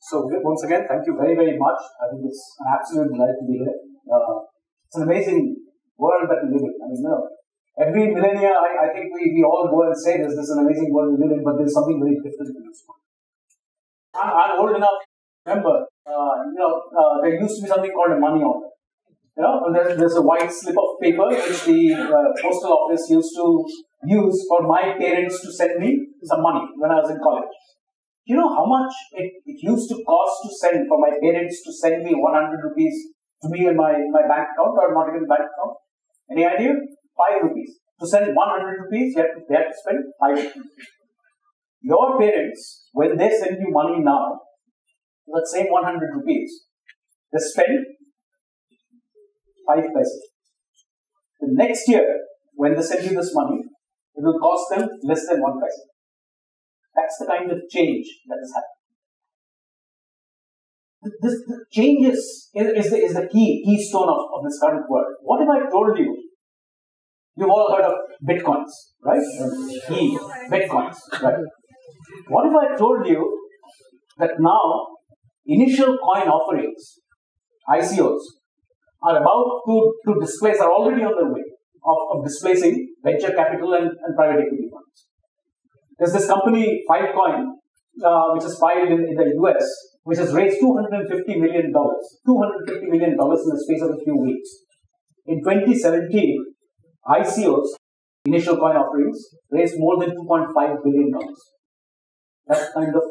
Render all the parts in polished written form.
So once again, thank you very, very much. I think it's an absolute delight to be here. It's an amazing world that we live in. I mean, every millennia, I think we all go and say this is an amazing world we live in, but there's something very different in this one. I'm old enough to remember, there used to be something called a money order. There's a white slip of paper which the postal office used to use for my parents to send me some money when I was in college. You know how much it used to cost to send for my parents to send me 100 rupees to me in my bank account or not even bank account? Any idea? 5 rupees. To send 100 rupees, they have to spend 5 rupees. Your parents, when they send you money now, that same 100 rupees, they spend 5 paise. The next year, when they send you this money, it will cost them less than 1 paise. That's the kind of change that is happening. This change is the keystone of this current world. What if I told you? You've all heard of bitcoins, right? Bitcoins, right? What if I told you that now initial coin offerings, ICOs, are about to displace, are already on their way of displacing venture capital and private equity funds? There's this company, Filecoin, which is filed in the US, which has raised $250 million. $250 million in the space of a few weeks. In 2017, ICOs, initial coin offerings, raised more than $2.5 billion. That's kind of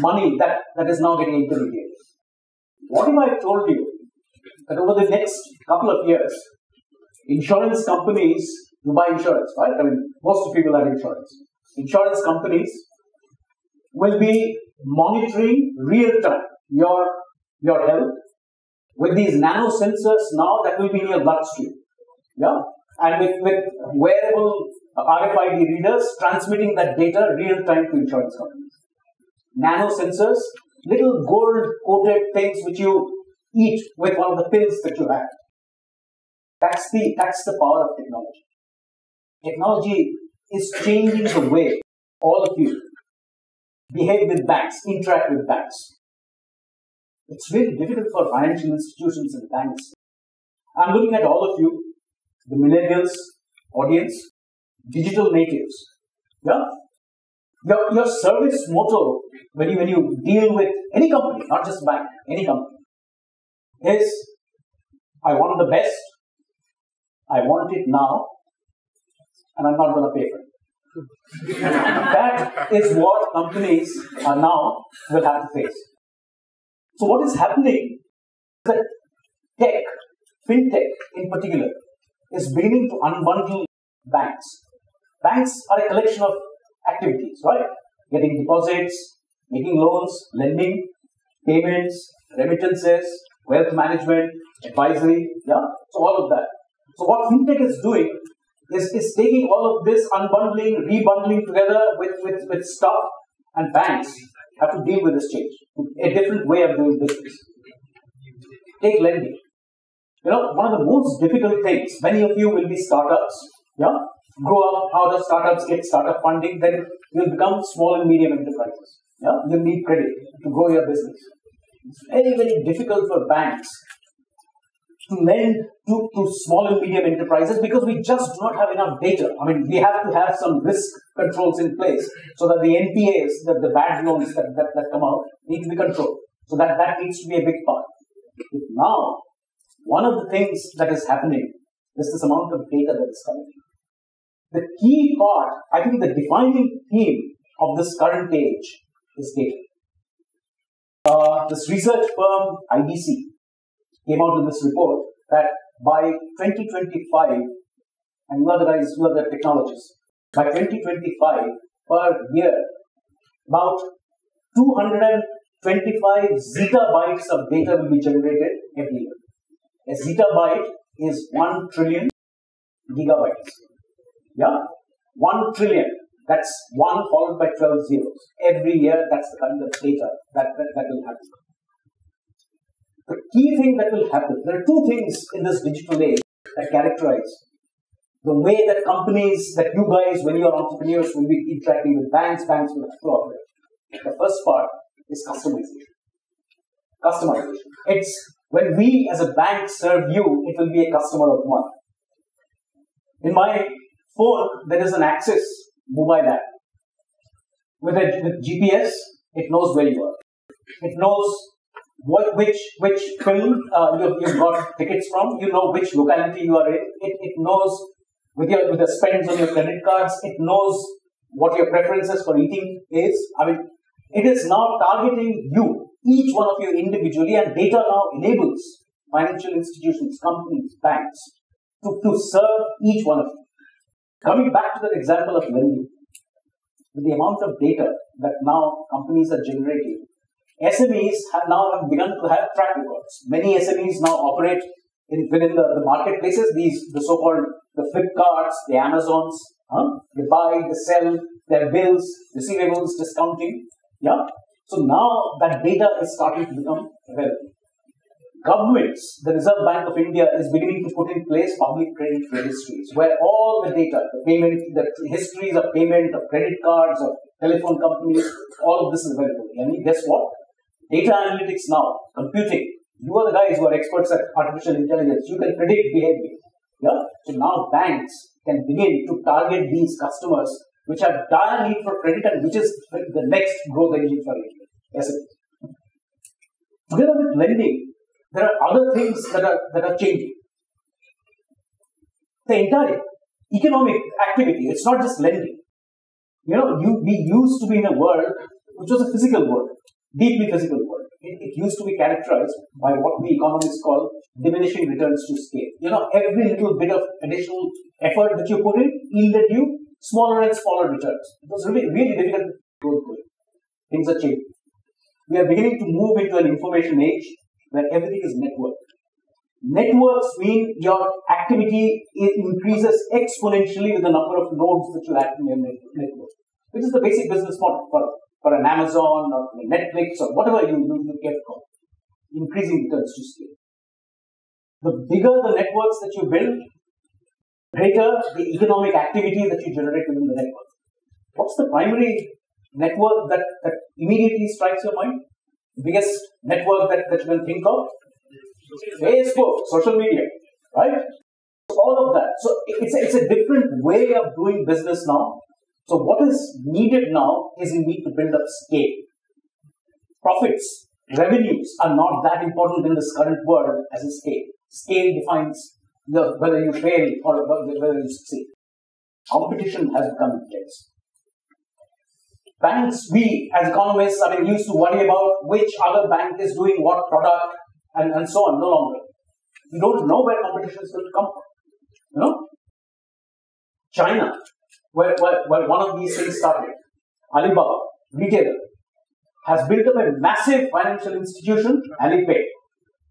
money that is now getting intermediated. What if I told you that over the next couple of years, insurance companies, you buy insurance, right? I mean, most people have insurance. Insurance companies will be monitoring real-time your health with these nano sensors now that will be in your bloodstream. Yeah? And with wearable RFID readers transmitting that data real-time to insurance companies. Nano sensors, little gold-coated things which you eat with one of the pills that you have. That's the power of technology. Technology is changing the way all of you behave with banks, interact with banks. It's very difficult for financial institutions and banks. I'm looking at all of you, the millennials audience, digital natives. Yeah? Your service motto when you deal with any company, not just bank, any company, is I want the best, I want it now, and I'm not going to pay for it. That is what companies are now will have to face. So what is happening is that tech, FinTech in particular, is beginning to unbundle banks. Banks are a collection of activities, right? Getting deposits, making loans, lending, payments, remittances, wealth management, advisory, yeah? So all of that. So what FinTech is doing is taking all of this, unbundling, rebundling together with stuff, and banks have to deal with this change. A different way of doing business. Take lending. One of the most difficult things, many of you will be startups, yeah? Grow up, how do startups get startup funding, then you'll become small and medium enterprises. Yeah? You'll need credit to grow your business. It's very, very difficult for banks to lend to small and medium enterprises because we just do not have enough data. I mean, we have to have some risk controls in place so that the NPAs, the bad loans that come out, need to be controlled. So that needs to be a big part. But now, one of the things that is happening is this amount of data that is coming. The key part, I think the defining theme of this current age is data. This research firm, IDFC, came out with this report that by 2025, and you are the technologists, by 2025, per year, about 225 zettabytes of data will be generated every year. A zettabyte is 1 trillion gigabytes. Yeah? 1 trillion. That's 1 followed by 12 zeros. Every year, that's the kind of data that will happen. The key thing that will happen, there are two things in this digital age that characterize the way that companies, that you guys, when you are entrepreneurs, will be interacting with banks will have to operate. The first part is customization. Customization. It's when we as a bank serve you, it will be a customer of one. In my phone, there is an Axis mobile app. With GPS, it knows where you are. It knows which film you've got tickets from. You know which locality you are in. It knows with the spends on your credit cards. It knows what your preferences for eating is. I mean, it is now targeting you, each one of you individually, and data now enables financial institutions, companies, banks to serve each one of you. Coming back to the example of lending, with the amount of data that now companies are generating, SMEs have begun to have track records. Many SMEs now operate within the marketplaces, the so-called the Flipkarts, the Amazons. They buy, they sell, their bills, receivables, discounting. Yeah. So now that data is starting to become available. Governments, the Reserve Bank of India is beginning to put in place public credit registries where all the data, the payment, the histories of payment, of credit cards, of telephone companies, all of this is available. And guess what? Data analytics now, computing. You are the guys who are experts at artificial intelligence. You can predict behavior. Yeah? So now banks can begin to target these customers which have dire need for credit and which is the next growth engine for India. Yes, it is. Together with lending, there are other things that are changing. The entire economic activity, it's not just lending. We used to be in a world which was a physical world, deeply physical world. It used to be characterized by what we economists call diminishing returns to scale. Every little bit of additional effort that you put in yielded you smaller and smaller returns. It was really, really difficult to go through it. Things are changing. We are beginning to move into an information age where everything is networked. Networks mean your activity increases exponentially with the number of nodes that you add in your network, which is the basic business model for an Amazon or Netflix or whatever you care to call it. Increasing returns to scale. The bigger the networks that you build, greater the economic activity that you generate within the network. What's the primary network that immediately strikes your mind? The biggest network that you can think of? Facebook, social media, right? All of that. So it's a different way of doing business now. So what is needed now is you need to build up scale. Profits, revenues are not that important in this current world as a scale. Scale defines whether you fail or whether you succeed. Competition has become intense. Banks, we as economists, used to worry about which other bank is doing what product and so on. No longer. You don't know where competition is going to come from. China, where one of these things started, Alibaba, retailer, has built up a massive financial institution, Alipay.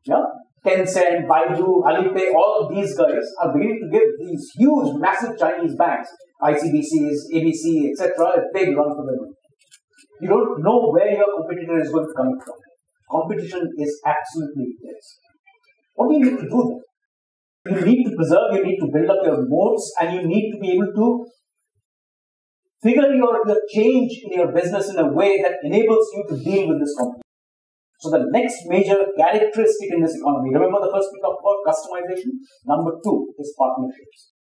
Yeah? Tencent, Baidu, Alipay, all of these guys are beginning to give these huge, massive Chinese banks, ICBCs, ABC, etc., a big run for the money. You don't know where your competitor is going to come from. Competition is absolutely intense. What do you need to do then? You need to preserve, you need to build up your moats, and you need to be able to figure your change in your business in a way that enables you to deal with this competition. So the next major characteristic in this economy, remember the first we talked about customization? Number 2 is partnerships.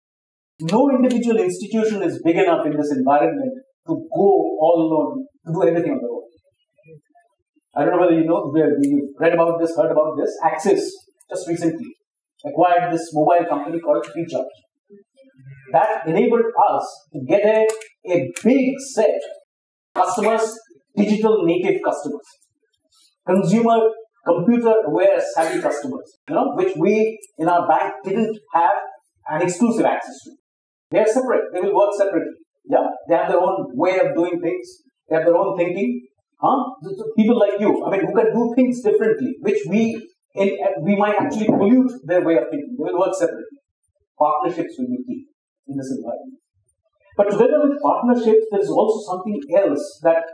No individual institution is big enough in this environment to go all alone, to do everything on their own. I don't know whether you've read about this, heard about this. Axis just recently acquired this mobile company called Freecharge. That enabled us to get a big set of customers, digital native customers, consumer, computer-aware savvy customers, which we in our bank didn't have an exclusive access to. They are separate. They will work separately. Yeah, they have their own way of doing things. They have their own thinking. People like you, who can do things differently, which we might actually pollute their way of thinking. They will work separately. Partnerships will be key in this environment. But together with partnerships, there is also something else that,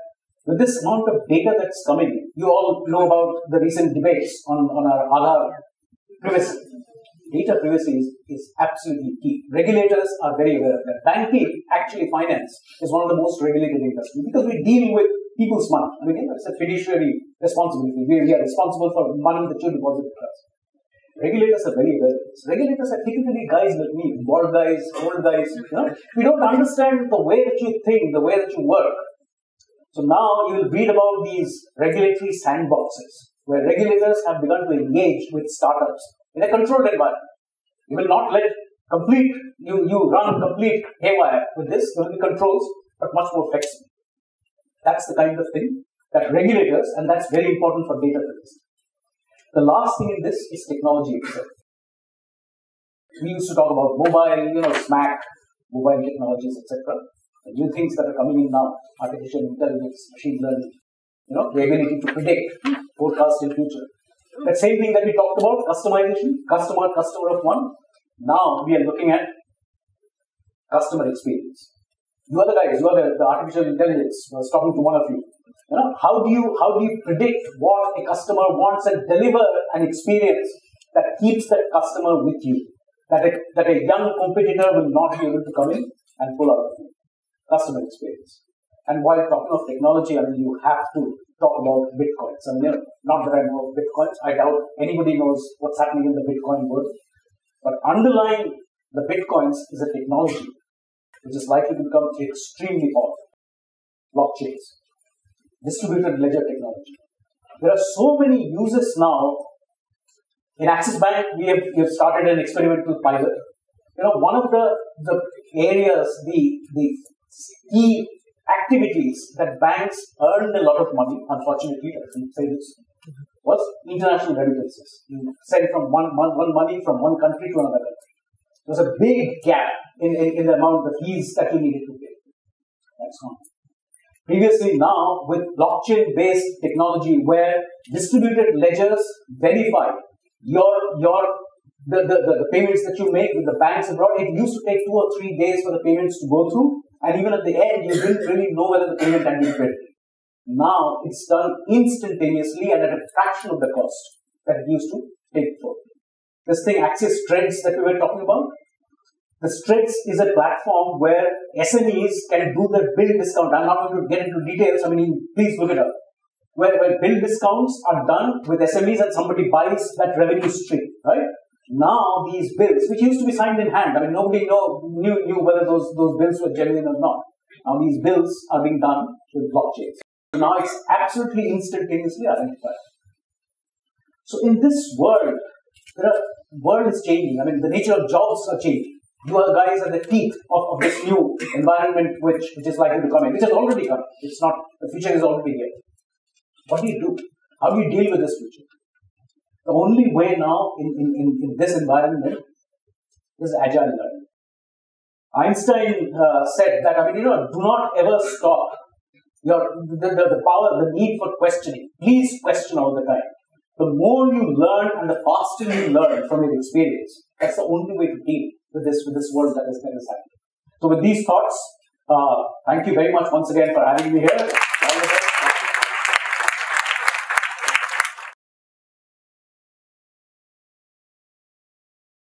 with this amount of data that's coming, you all know about the recent debates on our Aadhaar privacy. Data privacy is absolutely key. Regulators are very aware of that. Banking, actually finance, is one of the most regulated industries because we deal with people's money. I mean, it's a fiduciary responsibility. We are responsible for money that you deposit with us. Regulators are very aware of this. Regulators are typically guys like me, bald guys, old guys. We don't understand the way that you think, the way that you work. So now you will read about these regulatory sandboxes where regulators have begun to engage with startups in a controlled environment. You will not let you run complete haywire with this. There will be controls, but much more flexible. That's the kind of thing that regulators, and that's very important for data privacy. The last thing in this is technology itself. We used to talk about mobile, smack, mobile technologies, etc. The new things that are coming in now, artificial intelligence, machine learning, the ability to predict, forecast in future. That same thing that we talked about, customization, customer of one. Now we are looking at customer experience. You are the guys, you are the artificial intelligence. I was talking to one of you. How do you predict what a customer wants and deliver an experience that keeps that customer with you? That a young competitor will not be able to come in and pull out of you. Customer experience. And while talking of technology, you have to talk about bitcoins. Not that I know of bitcoins. I doubt anybody knows what's happening in the Bitcoin world. But underlying the bitcoins is a technology which is likely to become extremely powerful. Blockchains. Distributed ledger technology. There are so many uses now. In Axis Bank, we have started an experimental pilot. One of the areas, the key activities that banks earned a lot of money, unfortunately, I can say this, was international remittances. You send from one money from one country to another country. There was a big gap in the amount of fees that you needed to pay. That's gone. Previously, now with blockchain-based technology, where distributed ledgers verify the payments that you make with the banks abroad, it used to take 2 or 3 days for the payments to go through, and even at the end, you didn't really know whether the payment had been credited. Now it's done instantaneously and at a fraction of the cost that it used to take for. This thing, Axis Trades, that we were talking about. The Trades is a platform where SMEs can do the bill discount. I'm not going to get into details. Please look it up. Where bill discounts are done with SMEs and somebody buys that revenue stream, right? Now these bills, which used to be signed in hand, nobody knew whether those bills were genuine or not. Now these bills are being done with blockchains. So now it's absolutely instantaneously identified. So in this world, the world is changing. The nature of jobs are changing. You are guys at the teeth of this new environment which is likely to come in, which has already come. It's not, the future is already here. What do you do? How do you deal with this future? The only way now in this environment is agile learning. Einstein said that, do not ever stop the power, the need for questioning. Please question all the time. The more you learn and the faster you learn from your experience, that's the only way to deal with this world that is happening. So with these thoughts, thank you very much once again for having me here.